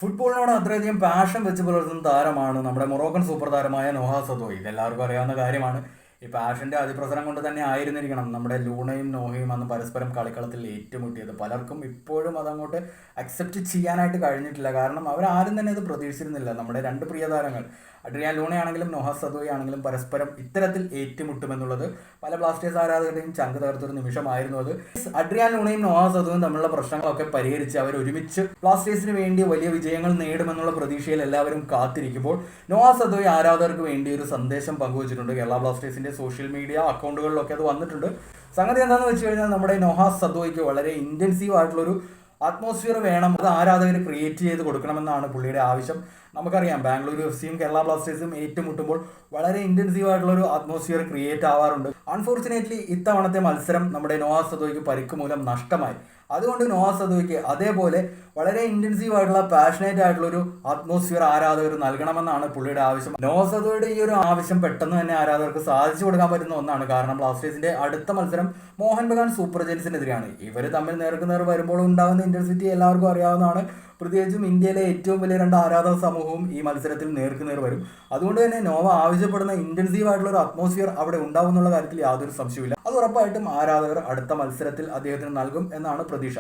ഫുട്ബോളിനോട് അത്രയധികം പാഷൻ വെച്ച് പുലർത്തുന്ന താരമാണ് നമ്മുടെ മൊറോക്കൻ സൂപ്പർ താരമായ നോഹ സദോയി. ഇതെല്ലാവർക്കും അറിയാവുന്ന കാര്യമാണ്. ഈ പാഷന്റെ അതിപ്രസരം കൊണ്ട് തന്നെ ആയിരുന്നിരിക്കണം നമ്മുടെ ലൂണയും നോഹയും അന്ന് പരസ്പരം കളിക്കളത്തിൽ ഏറ്റുമുട്ടിയത്. പലർക്കും ഇപ്പോഴും അതങ്ങോട്ട് അക്സെപ്റ്റ് ചെയ്യാനായിട്ട് കഴിഞ്ഞിട്ടില്ല. കാരണം അവരാരും തന്നെ അത് പ്രതീക്ഷിച്ചിരുന്നില്ല. നമ്മുടെ രണ്ട് പ്രിയ താരങ്ങൾ അഡ്രിയാൻ ലൂണയാണെങ്കിലും നോഹ സദോയി ആണെങ്കിലും പരസ്പരം ഇത്തരത്തിൽ ഏറ്റുമുട്ടുമെന്നുള്ളത് പല ബ്ലാസ്റ്റേഴ്സ് ആരാധകരുടെയും ചങ്ക് തകർത്തൊരു നിമിഷമായിരുന്നു അത്. അഡ്രിയാൻ ലൂണയും നോഹ സദോയും തമ്മിലുള്ള പ്രശ്നങ്ങളൊക്കെ പരിഹരിച്ച് അവർ ഒരുമിച്ച് ബ്ലാസ്റ്റേഴ്സിന് വേണ്ടി വലിയ വിജയങ്ങൾ നേടുമെന്നുള്ള പ്രതീക്ഷയിൽ എല്ലാവരും കാത്തിരിക്കുമ്പോൾ നോഹ സദോയി ആരാധകർക്ക് വേണ്ടി ഒരു സന്ദേശം പങ്കുവച്ചിട്ടുണ്ട്. കേരള ബ്ലാസ്റ്റേഴ്സിന്റെ സോഷ്യൽ മീഡിയ അക്കൗണ്ടുകളിലൊക്കെ അത് വന്നിട്ടുണ്ട്. സംഗതി എന്താണെന്ന് വെച്ച് കഴിഞ്ഞാൽ നമ്മുടെ നോഹ സദോയിക്ക് വളരെ ഇന്റൻസീവ് ആയിട്ടുള്ളൊരു അറ്റ്മോസ്ഫിയർ വേണം, അത് ആരാധകർ ക്രിയേറ്റ് ചെയ്ത് കൊടുക്കണമെന്നാണ് പുള്ളിയുടെ ആവശ്യം. നമുക്കറിയാം ബാംഗ്ലൂരു എഫ് സിയും കേരള ബ്ലാസ്റ്റേഴ്സും ഏറ്റുമുട്ടുമ്പോൾ വളരെ ഇന്റൻസീവ് ആയിട്ടുള്ളൊരു അറ്റ്മോസ്ഫിയർ ക്രിയേറ്റ് ആവാറുണ്ട്. അൺഫോർച്ചുനേറ്റ്ലി ഇത്തവണത്തെ മത്സരം നമ്മുടെ നോഹ സദോയിക്ക് പരിക്ക് മൂലം നഷ്ടമായി. അതുകൊണ്ട് നോഹ സദോയിക്ക് അതേപോലെ വളരെ ഇന്റൻസീവ് ആയിട്ടുള്ള പാഷനേറ്റ് ആയിട്ടുള്ള ഒരു അറ്റ്മോസ്ഫിയർ ആരാധകർ നൽകണമെന്നാണ് പുള്ളിയുടെ ആവശ്യം. നോഹ സദോയുടെ ഈ ഒരു ആവശ്യം പെട്ടെന്ന് തന്നെ ആരാധകർക്ക് സാധിച്ചു കൊടുക്കാൻ പറ്റുന്ന ഒന്നാണ്. കാരണം ബ്ലാസ്റ്റേഴ്സിന്റെ അടുത്ത മത്സരം മോഹൻ ബഗാൻ സൂപ്പർ ജയൻസിനെതിരെയാണ്. ഇവർ തമ്മിൽ നേർക്കുനേർ വരുമ്പോൾ ഉണ്ടാകുന്ന ഇന്റൻസിറ്റി എല്ലാവർക്കും അറിയാവുന്നതാണ്. പ്രത്യേകിച്ചും ഇന്ത്യയിലെ ഏറ്റവും വലിയ രണ്ട് ആരാധക സമൂഹവും ഈ മത്സരത്തിൽ നേർക്കുനേർ വരും. അതുകൊണ്ട് തന്നെ നോവ ആവശ്യപ്പെടുന്ന ഇന്റൻസീവ് ആയിട്ടുള്ള ഒരു അറ്റ്മോസ്ഫിയർ അവിടെ ഉണ്ടാവും എന്നുള്ള കാര്യത്തിൽ യാതൊരു സംശയവുമില്ല. അത് ഉറപ്പായിട്ടും ആരാധകർ അടുത്ത മത്സരത്തിൽ അദ്ദേഹത്തിന് നൽകും എന്നാണ് പ്രതീക്ഷ.